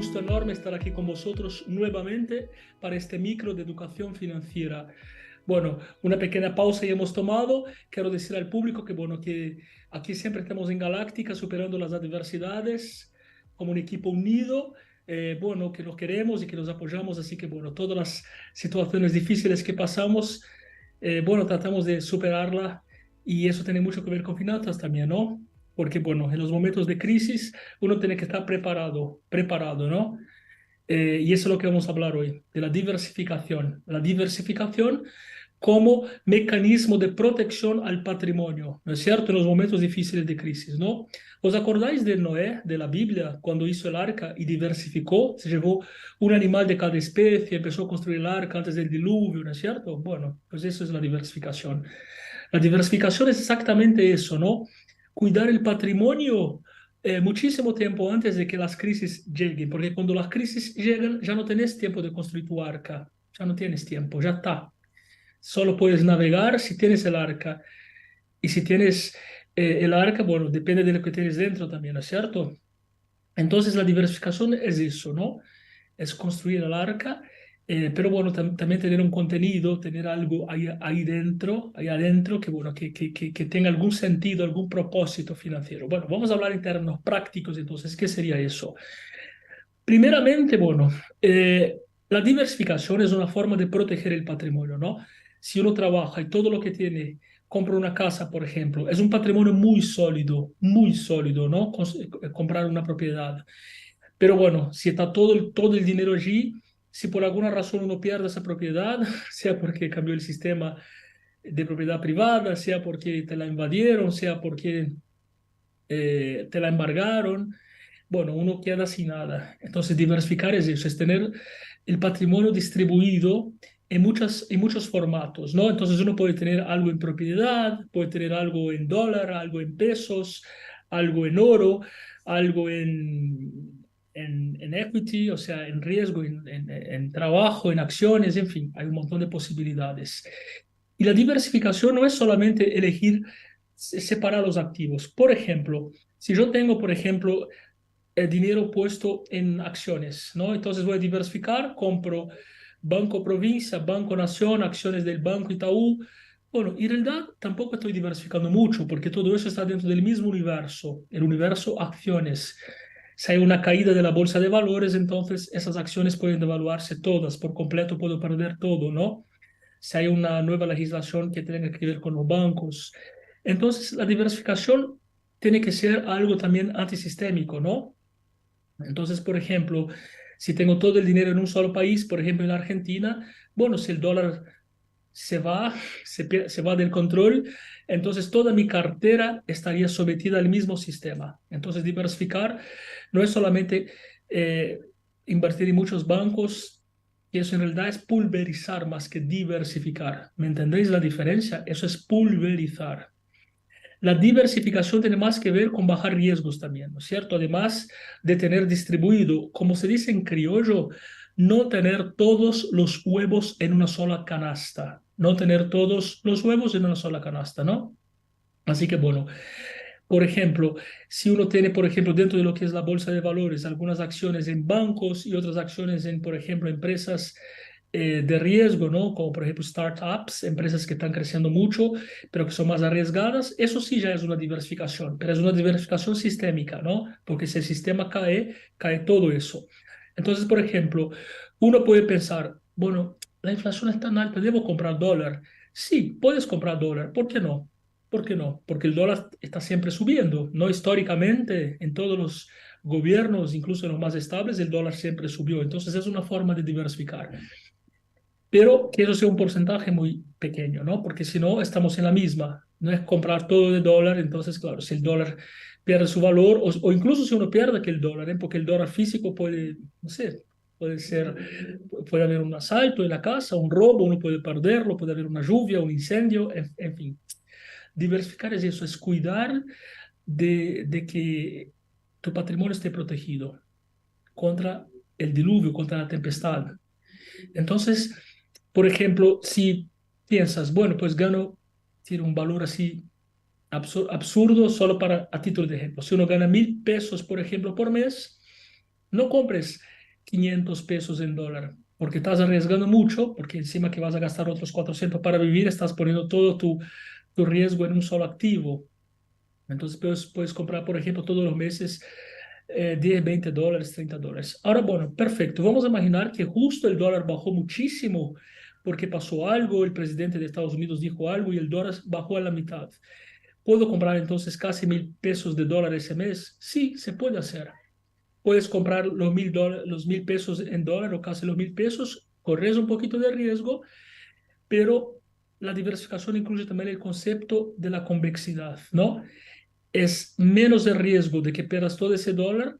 gusto enorme estar aquí con vosotros nuevamente para este micro de educación financiera. Bueno, una pequeña pausa ya hemos tomado. Quiero decir al público que, bueno, que aquí siempre estamos en Galáctica superando las adversidades como un equipo unido. Bueno, que nos queremos y que nos apoyamos. Así que, bueno, todas las situaciones difíciles que pasamos, bueno, tratamos de superarla y eso tiene mucho que ver con finanzas también, ¿no? Porque, bueno, en los momentos de crisis uno tiene que estar preparado, ¿no? Y eso es lo que vamos a hablar hoy, de la diversificación. La diversificación como mecanismo de protección al patrimonio, ¿no es cierto? En los momentos difíciles de crisis, ¿no? ¿Os acordáis de Noé, de la Biblia, cuando hizo el arca y diversificó? Se llevó un animal de cada especie, empezó a construir el arca antes del diluvio, ¿no es cierto? Bueno, pues eso es la diversificación. La diversificación es exactamente eso, ¿no? Cuidar el patrimonio muchísimo tiempo antes de que las crisis lleguen, porque cuando las crisis llegan ya no tenés tiempo de construir tu arca, ya no tienes tiempo, ya está. Solo puedes navegar si tienes el arca. Y si tienes el arca, bueno, depende de lo que tienes dentro también, ¿no es cierto? Entonces la diversificación es eso, ¿no? Es construir el arca, pero bueno, también tener un contenido, tener algo ahí adentro, que bueno, que tenga algún sentido, algún propósito financiero. Bueno, vamos a hablar en términos prácticos, entonces, ¿qué sería eso? Primeramente, bueno, la diversificación es una forma de proteger el patrimonio, ¿no? Si uno trabaja y todo lo que tiene, compra una casa, por ejemplo, es un patrimonio muy sólido, ¿no? Comprar una propiedad. Pero bueno, si está todo el dinero allí, si por alguna razón uno pierde esa propiedad, sea porque cambió el sistema de propiedad privada, sea porque te la invadieron, sea porque te la embargaron, bueno, uno queda sin nada. Entonces, diversificar es eso, es tener el patrimonio distribuido en muchos formatos, ¿no? Entonces, uno puede tener algo en propiedad, puede tener algo en dólar, algo en pesos, algo en oro, algo en equity, o sea, en riesgo, en trabajo, en acciones, en fin, hay un montón de posibilidades. Y la diversificación no es solamente elegir separar los activos. Por ejemplo, si yo tengo, por ejemplo, el dinero puesto en acciones, ¿no? Entonces voy a diversificar, compro Banco Provincia, Banco Nación, acciones del Banco Itaú. Bueno, en realidad tampoco estoy diversificando mucho porque todo eso está dentro del mismo universo, el universo acciones. Si hay una caída de la bolsa de valores, entonces esas acciones pueden devaluarse todas, por completo puedo perder todo, ¿no? Si hay una nueva legislación que tenga que ver con los bancos. Entonces, la diversificación tiene que ser algo también antisistémico, ¿no? Entonces, por ejemplo, si tengo todo el dinero en un solo país, por ejemplo, en la Argentina, bueno, si el dólar se va, se va del control, entonces toda mi cartera estaría sometida al mismo sistema. Entonces, diversificar no es solamente eh, invertir en muchos bancos, y eso en realidad es pulverizar más que diversificar. ¿Me entendéis la diferencia? Eso es pulverizar. La diversificación tiene más que ver con bajar riesgos también, ¿no es cierto? Además de tener distribuido, como se dice en criollo, no tener todos los huevos en una sola canasta, no tener todos los huevos en una sola canasta, ¿no? Así que bueno, por ejemplo, si uno tiene, por ejemplo, dentro de lo que es la bolsa de valores, algunas acciones en bancos y otras acciones en, por ejemplo, empresas de riesgo, ¿no? Como por ejemplo startups, empresas que están creciendo mucho, pero que son más arriesgadas, eso sí ya es una diversificación, pero es una diversificación sistémica, ¿no? Porque si el sistema cae, cae todo eso. Entonces, por ejemplo, uno puede pensar, bueno, la inflación es tan alta, ¿debo comprar dólar? Sí, puedes comprar dólar, ¿por qué no? ¿Por qué no? Porque el dólar está siempre subiendo, ¿no? Históricamente, en todos los gobiernos, incluso en los más estables, el dólar siempre subió. Entonces es una forma de diversificar. Pero que eso sea un porcentaje muy pequeño, ¿no? Porque si no, estamos en la misma. No es comprar todo de dólar, entonces, claro, si el dólar pierde su valor, o incluso si uno pierde que el dólar, ¿eh? Porque el dólar físico puede, no sé, puede ser, puede haber un asalto en la casa, un robo, uno puede perderlo, puede haber una lluvia, un incendio, en fin. Diversificar es eso, es cuidar de que tu patrimonio esté protegido contra el diluvio, contra la tempestad. Entonces, por ejemplo, si piensas, bueno, pues gano, tiene un valor así absurdo solo para a título de ejemplo. Si uno gana 1.000 pesos, por ejemplo, por mes, no compres 500 pesos en dólar, porque estás arriesgando mucho, porque encima que vas a gastar otros 400 para vivir, estás poniendo todo tu riesgo en un solo activo. Entonces puedes comprar, por ejemplo, todos los meses 10, 20 dólares, 30 dólares. Ahora, bueno, perfecto. Vamos a imaginar que justo el dólar bajó muchísimo porque pasó algo, el presidente de Estados Unidos dijo algo y el dólar bajó a la mitad. ¿Puedo comprar entonces casi 1.000 pesos de dólar ese mes? Sí, se puede hacer. Puedes comprar los 1.000 pesos en dólar o casi los 1.000 pesos, corres un poquito de riesgo, pero la diversificación incluye también el concepto de la convexidad, ¿no? Es menos el riesgo de que pierdas todo ese dólar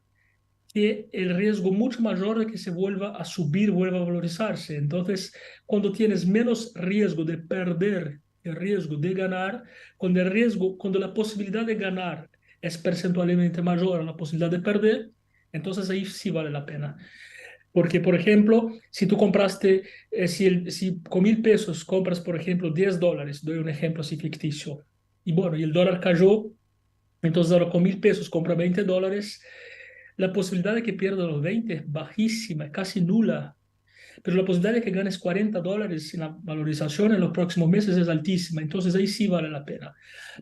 que el riesgo mucho mayor de que se vuelva a subir, vuelva a valorizarse. Entonces, cuando tienes menos riesgo de perder, el riesgo de ganar, cuando la posibilidad de ganar es percentualmente mayor a la posibilidad de perder, entonces ahí sí vale la pena. Porque, por ejemplo, si tú compraste, si con 1.000 pesos compras, por ejemplo, 10 dólares, doy un ejemplo así ficticio, y bueno, y el dólar cayó, entonces ahora con 1.000 pesos compra 20 dólares, la posibilidad de que pierda los 20 es bajísima, es casi nula. Pero la posibilidad de que ganes 40 dólares en la valorización en los próximos meses es altísima. Entonces ahí sí vale la pena.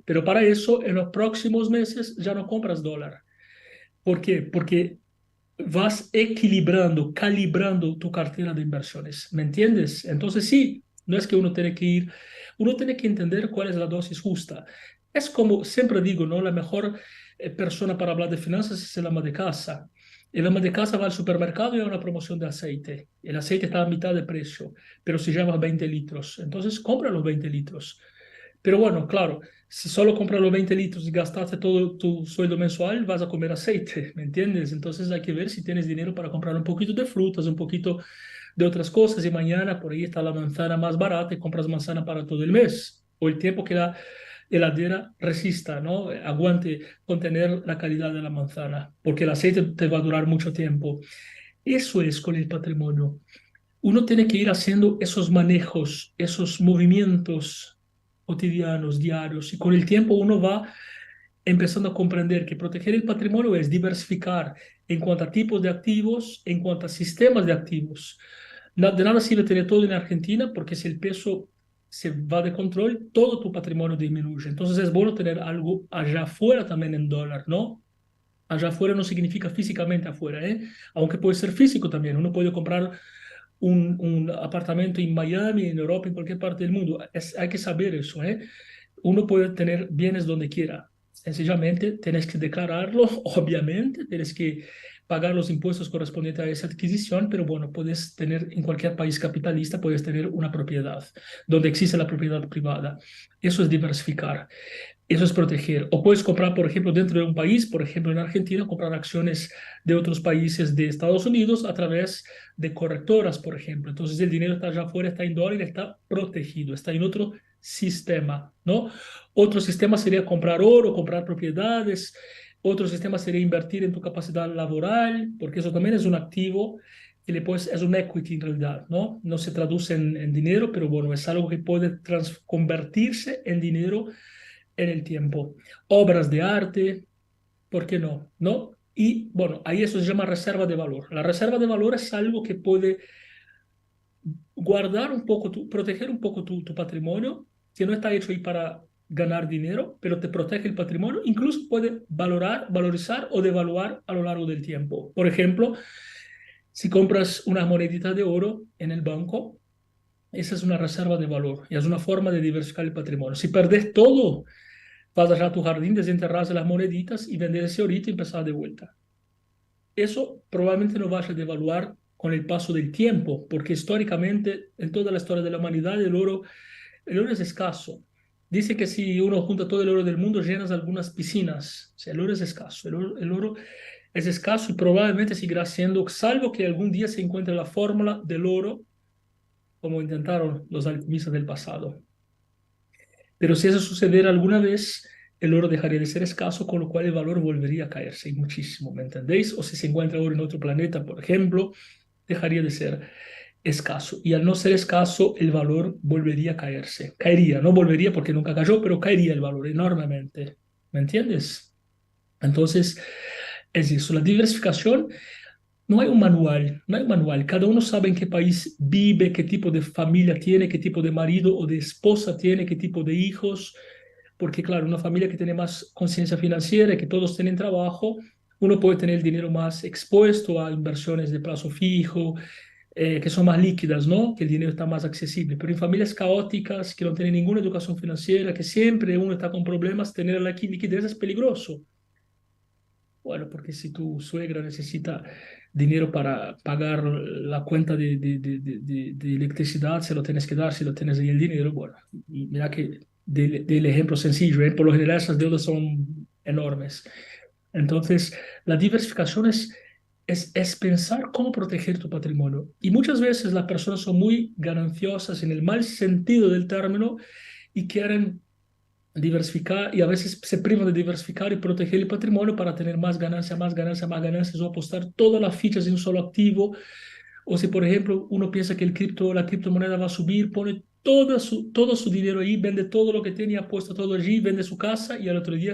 Pero para eso, en los próximos meses ya no compras dólar. ¿Por qué? Porque vas equilibrando, calibrando tu cartera de inversiones. ¿Me entiendes? Entonces sí, no es que uno tiene que entender cuál es la dosis justa. Es como siempre digo, ¿no? La mejor persona para hablar de finanzas es el ama de casa. El ama de casa va al supermercado y hay una promoción de aceite. El aceite está a mitad de precio, pero si llevas 20 litros, entonces compra los 20 litros. Pero bueno, claro, si solo compras los 20 litros y gastaste todo tu sueldo mensual, vas a comer aceite, ¿me entiendes? Entonces hay que ver si tienes dinero para comprar un poquito de frutas, un poquito de otras cosas y mañana por ahí está la manzana más barata y compras manzana para todo el mes o el tiempo que la heladera resista, ¿no? Aguante contener la calidad de la manzana, porque el aceite te va a durar mucho tiempo. Eso es con el patrimonio. Uno tiene que ir haciendo esos manejos, esos movimientos cotidianos, diarios, y con el tiempo uno va empezando a comprender que proteger el patrimonio es diversificar en cuanto a tipos de activos, en cuanto a sistemas de activos. De nada sirve tener todo en Argentina porque si el peso se va de control, todo tu patrimonio disminuye. Entonces es bueno tener algo allá afuera también en dólar, ¿no? Allá afuera no significa físicamente afuera, ¿eh? Aunque puede ser físico también. Uno puede comprar un apartamento en Miami, en Europa, en cualquier parte del mundo. Hay que saber eso, ¿eh? Uno puede tener bienes donde quiera. Sencillamente tienes que declararlo, obviamente, tienes que pagar los impuestos correspondientes a esa adquisición, pero bueno, puedes tener en cualquier país capitalista, puedes tener una propiedad donde existe la propiedad privada. Eso es diversificar. Eso es proteger. O puedes comprar, por ejemplo, dentro de un país, por ejemplo, en Argentina, comprar acciones de otros países de Estados Unidos a través de correctoras, por ejemplo. Entonces el dinero está allá afuera, está en dólar, está protegido, está en otro sistema, ¿no? Otro sistema sería comprar oro, comprar propiedades. Otro sistema sería invertir en tu capacidad laboral, porque eso también es un activo que le puedes, es un equity en realidad, ¿no? No se traduce en dinero, pero bueno, es algo que puede convertirse en dinero en el tiempo. Obras de arte, ¿por qué no? ¿No? Y bueno, ahí eso se llama reserva de valor. La reserva de valor es algo que puede guardar un poco, proteger un poco tu patrimonio, que no está hecho ahí para ganar dinero, pero te protege el patrimonio, incluso puede valorizar o devaluar a lo largo del tiempo. Por ejemplo, si compras unas moneditas de oro en el banco, esa es una reserva de valor y es una forma de diversificar el patrimonio. Si perdes todo, vas allá a tu jardín, desenterras las moneditas y vender ese ahorita y empezar de vuelta. Eso probablemente no vaya a devaluar con el paso del tiempo, porque históricamente, en toda la historia de la humanidad, el oro es escaso. Dice que si uno junta todo el oro del mundo, llenas algunas piscinas. O sea, el oro es escaso. El oro es escaso y probablemente seguirá siendo, salvo que algún día se encuentre la fórmula del oro, como intentaron los alquimistas del pasado. Pero si eso sucediera alguna vez, el oro dejaría de ser escaso, con lo cual el valor volvería a caerse muchísimo, ¿me entendéis? O si se encuentra oro en otro planeta, por ejemplo, dejaría de ser escaso. Y al no ser escaso, el valor volvería a caerse. Caería, no volvería porque nunca cayó, pero caería el valor enormemente. ¿Me entiendes? Entonces, es eso. La diversificación no hay un manual, no hay un manual. Cada uno sabe en qué país vive, qué tipo de familia tiene, qué tipo de marido o de esposa tiene, qué tipo de hijos. Porque claro, una familia que tiene más conciencia financiera, que todos tienen trabajo, uno puede tener el dinero más expuesto a inversiones de plazo fijo, que son más líquidas, ¿no? Que el dinero está más accesible. Pero en familias caóticas, que no tienen ninguna educación financiera, que siempre uno está con problemas, tener la liquidez es peligroso. Bueno, porque si tu suegra necesita dinero para pagar la cuenta de electricidad, se lo tienes que dar si lo tienes ahí el dinero. Bueno, y mira que del ejemplo sencillo, ¿eh? Por lo general esas deudas son enormes. Entonces, la diversificación es pensar cómo proteger tu patrimonio. Y muchas veces las personas son muy gananciosas en el mal sentido del término y quieren diversificar y a veces se privan de diversificar y proteger el patrimonio para tener más ganancia, más ganancia, más ganancias o apostar todas las fichas en un solo activo. O si, por ejemplo, uno piensa que la criptomoneda va a subir, pone todo su dinero ahí, vende todo lo que tenía, apuesta todo allí, vende su casa y al otro día,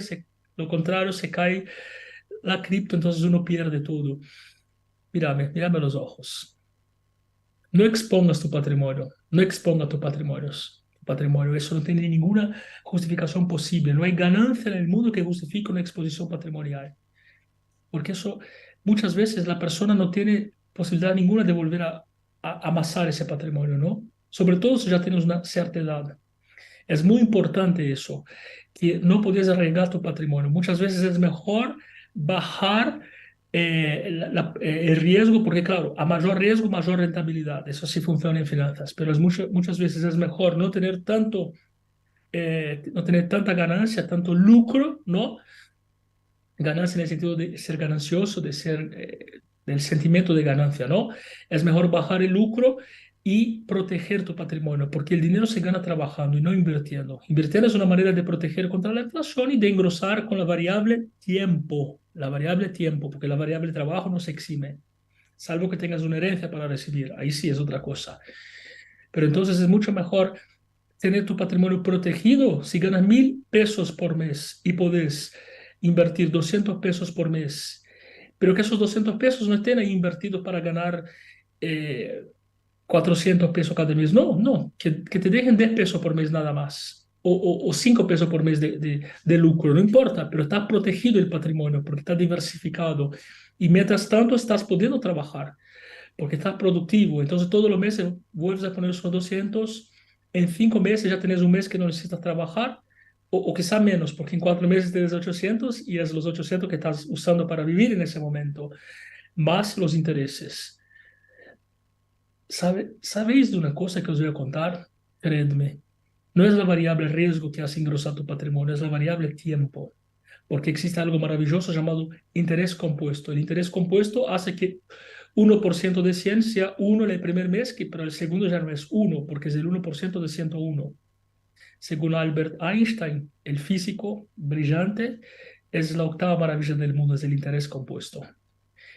lo contrario, se cae la cripto, entonces uno pierde todo. Mírame a los ojos. No expongas tu patrimonio, no exponga tu patrimonio. Eso no tiene ninguna justificación posible. No hay ganancia en el mundo que justifique una exposición patrimonial. Porque eso muchas veces la persona no tiene posibilidad ninguna de volver a amasar ese patrimonio, ¿no? Sobre todo si ya tienes una cierta edad. Es muy importante eso, que no podías arriesgar tu patrimonio. Muchas veces es mejor bajar el riesgo, porque claro, a mayor riesgo, mayor rentabilidad. Eso sí funciona en finanzas, pero muchas veces es mejor no tener tanta ganancia, tanto lucro, ¿no? Ganancia en el sentido de ser ganancioso, del sentimiento de ganancia, ¿no? Es mejor bajar el lucro y proteger tu patrimonio, porque el dinero se gana trabajando y no invirtiendo. Invirtiendo es una manera de proteger contra la inflación y de engrosar con la variable tiempo, porque la variable trabajo no se exime, salvo que tengas una herencia para recibir, ahí sí es otra cosa. Pero entonces es mucho mejor tener tu patrimonio protegido. Si ganas 1.000 pesos por mes y podés invertir 200 pesos por mes, pero que esos 200 pesos no estén ahí invertidos para ganar eh, 400 pesos cada mes. No, no, que te dejen 10 pesos por mes nada más. O 5 pesos por mes de lucro, no importa, pero está protegido el patrimonio porque está diversificado. Y mientras tanto estás pudiendo trabajar porque estás productivo. Entonces todos los meses vuelves a poner esos 200. En 5 meses ya tenés un mes que no necesitas trabajar, o quizá menos, porque en 4 meses tienes 800 y es los 800 que estás usando para vivir en ese momento, más los intereses. ¿Sabéis de una cosa que os voy a contar? Creedme, no es la variable riesgo que hace engrosar tu patrimonio, es la variable tiempo, porque existe algo maravilloso llamado interés compuesto. El interés compuesto hace que 1% de 100 sea 1 en el primer mes, pero el segundo ya no es 1, porque es el 1% de 101. Según Albert Einstein, el físico brillante, es la octava maravilla del mundo, es el interés compuesto.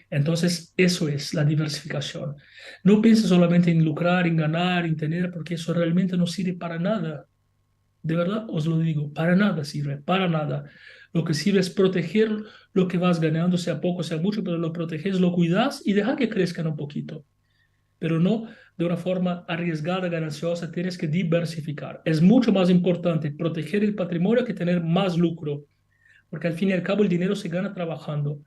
Entonces, eso es la diversificación. No pienses solamente en lucrar, en ganar, en tener, porque eso realmente no sirve para nada. De verdad os lo digo, para nada sirve, para nada. Lo que sirve es proteger lo que vas ganando, sea poco, sea mucho, pero lo proteges, lo cuidas y deja que crezcan un poquito. Pero no de una forma arriesgada, gananciosa, tienes que diversificar. Es mucho más importante proteger el patrimonio que tener más lucro, porque al fin y al cabo el dinero se gana trabajando.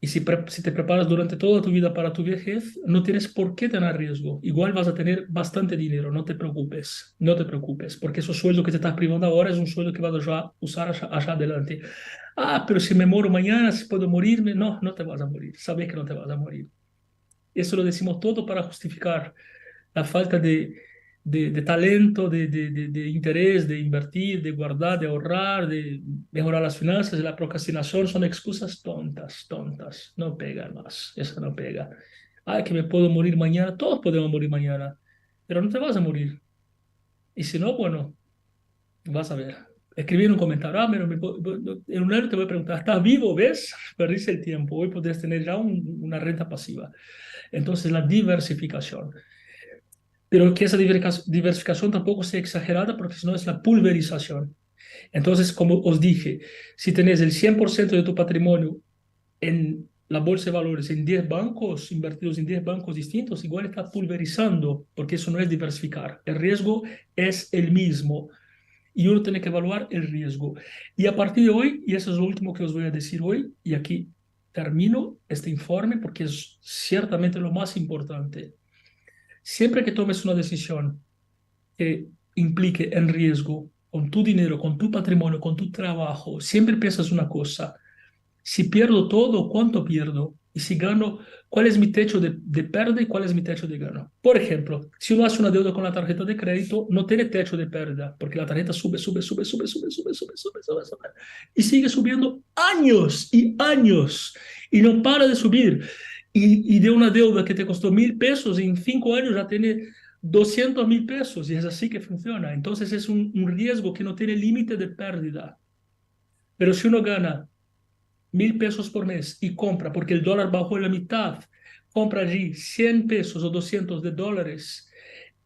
Y si te preparas durante toda tu vida para tu vejez, no tienes por qué tener riesgo. Igual vas a tener bastante dinero, no te preocupes, no te preocupes, porque esos sueldos que te estás privando ahora es un sueldo que vas a usar allá adelante. Ah, pero si me muero mañana, si puedo morirme, no, no te vas a morir, sabes que no te vas a morir. Eso lo decimos todo para justificar la falta de talento, de interés, de invertir, de guardar, de ahorrar, de mejorar las finanzas. La procrastinación son excusas tontas, tontas. No pegan más, eso no pega. Ay, que me puedo morir mañana, todos podemos morir mañana, pero no te vas a morir. Y si no, bueno, vas a ver. Escribí en un comentario, en un año te voy a preguntar, ¿estás vivo? ¿Ves? Perdiste el tiempo, hoy podés tener ya una renta pasiva. Entonces, la diversificación. Pero que esa diversificación tampoco sea exagerada porque si no es la pulverización. Entonces, como os dije, si tenés el 100% de tu patrimonio la bolsa de valores en 10 bancos, invertidos en 10 bancos distintos, igual está pulverizando, porque eso no es diversificar. El riesgo es el mismo y uno tiene que evaluar el riesgo. Y a partir de hoy, y eso es lo último que os voy a decir hoy, y aquí termino este informe porque es ciertamente lo más importante. Siempre que tomes una decisión que implique en riesgo con tu dinero, con tu patrimonio, con tu trabajo, siempre piensas una cosa: si pierdo todo, ¿cuánto pierdo? Y si gano, ¿cuál es mi techo de pérdida y cuál es mi techo de gano? Por ejemplo, si uno hace una deuda con la tarjeta de crédito, no tiene techo de pérdida, porque la tarjeta sube, sube, sube, sube, sube, sube, sube, sube, sube, sube, y sigue subiendo años y años, y no para de subir. Y de una deuda que te costó 1.000 pesos, en 5 años ya tiene 200.000 pesos, y es así que funciona. Entonces es un riesgo que no tiene límite de pérdida. Pero si uno gana 1.000 pesos por mes y compra, porque el dólar bajó la mitad, compra allí 100 pesos o 200 de dólares,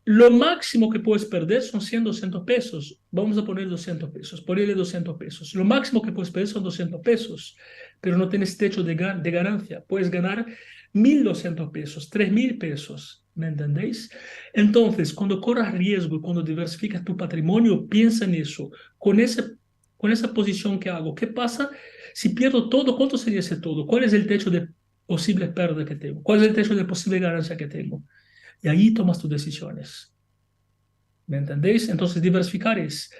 lo máximo que puedes perder son 100, 200 pesos. Vamos a poner 200 pesos, ponele 200 pesos. Lo máximo que puedes perder son 200 pesos, pero no tienes techo de ganancia. Puedes ganar 1.200 pesos, 3.000 pesos. ¿Me entendéis? Entonces, cuando corras riesgo y cuando diversificas tu patrimonio, piensa en eso. Con esa posición que hago, ¿qué pasa si pierdo todo? ¿Cuánto sería ese todo? ¿Cuál es el techo de posible pérdida que tengo? ¿Cuál es el techo de posible ganancia que tengo? Y ahí tomas tus decisiones. ¿Me entendéis? Entonces, diversificar es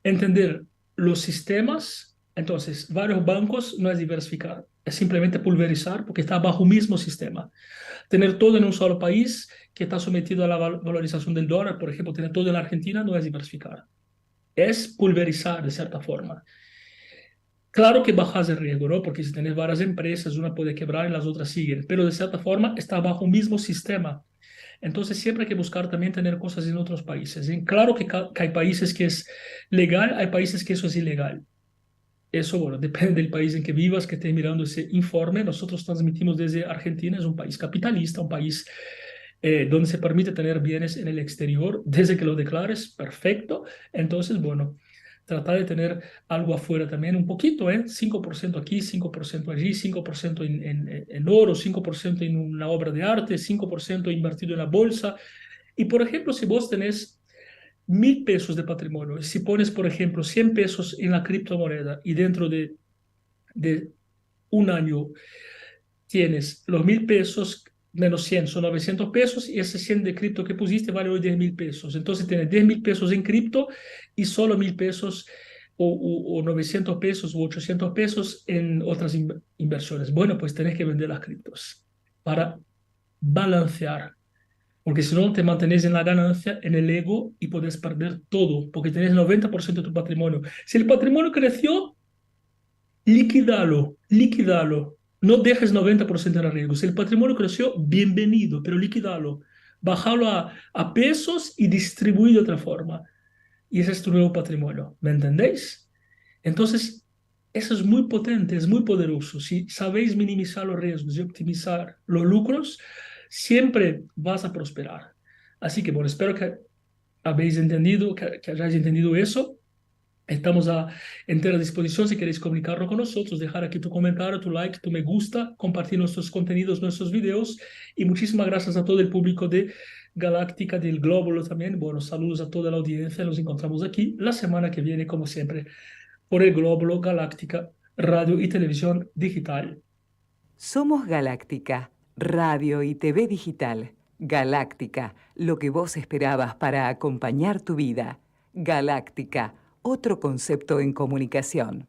entender los sistemas. Entonces, varios bancos no es diversificar, es simplemente pulverizar porque está bajo un mismo sistema. Tener todo en un solo país que está sometido a la valorización del dólar, por ejemplo, tener todo en la Argentina no es diversificar, es pulverizar de cierta forma. Claro que bajas el riesgo, ¿no? Porque si tienes varias empresas, una puede quebrar y las otras siguen, pero de cierta forma está bajo un mismo sistema. Entonces siempre hay que buscar también tener cosas en otros países. Y claro que hay países que es legal, hay países que eso es ilegal. Eso, bueno, depende del país en que vivas, que estés mirando ese informe. Nosotros transmitimos desde Argentina, es un país capitalista, un país donde se permite tener bienes en el exterior. Desde que lo declares, perfecto. Entonces, bueno, tratar de tener algo afuera también, un poquito, ¿eh? 5% aquí, 5% allí, 5% en oro, 5% en una obra de arte, 5% invertido en la bolsa. Y, por ejemplo, si vos tenés 1.000 pesos de patrimonio, si pones, por ejemplo, 100 pesos en la criptomoneda y dentro de un año tienes los 1.000 pesos menos 100 son 900 pesos, y ese 100 de cripto que pusiste vale hoy 10.000 pesos. Entonces tienes 10.000 pesos en cripto y solo 1.000 pesos o 900 pesos u 800 pesos en otras inversiones. Bueno, pues tenés que vender las criptos para balancear, porque si no te mantienes en la ganancia, en el ego, y puedes perder todo, porque tenés 90% de tu patrimonio. Si el patrimonio creció, liquidalo, liquidalo. No dejes 90% en riesgo. Si el patrimonio creció, bienvenido, pero liquidalo. Bájalo a pesos y distribuir de otra forma. Y ese es tu nuevo patrimonio. ¿Me entendéis? Entonces, eso es muy potente, es muy poderoso. Si sabéis minimizar los riesgos y optimizar los lucros, siempre vas a prosperar. Así que, bueno, espero que habéis entendido, que hayáis entendido eso. Estamos a entera disposición si queréis comunicarlo con nosotros, dejar aquí tu comentario, tu like, tu me gusta, compartir nuestros contenidos, nuestros videos. Y muchísimas gracias a todo el público de Galáctica, del Glóbulo también. Bueno, saludos a toda la audiencia. Nos encontramos aquí la semana que viene, como siempre, por el Glóbulo Galáctica, radio y televisión digital. Somos Galáctica, radio y TV digital. Galáctica, lo que vos esperabas para acompañar tu vida. Galáctica, otro concepto en comunicación.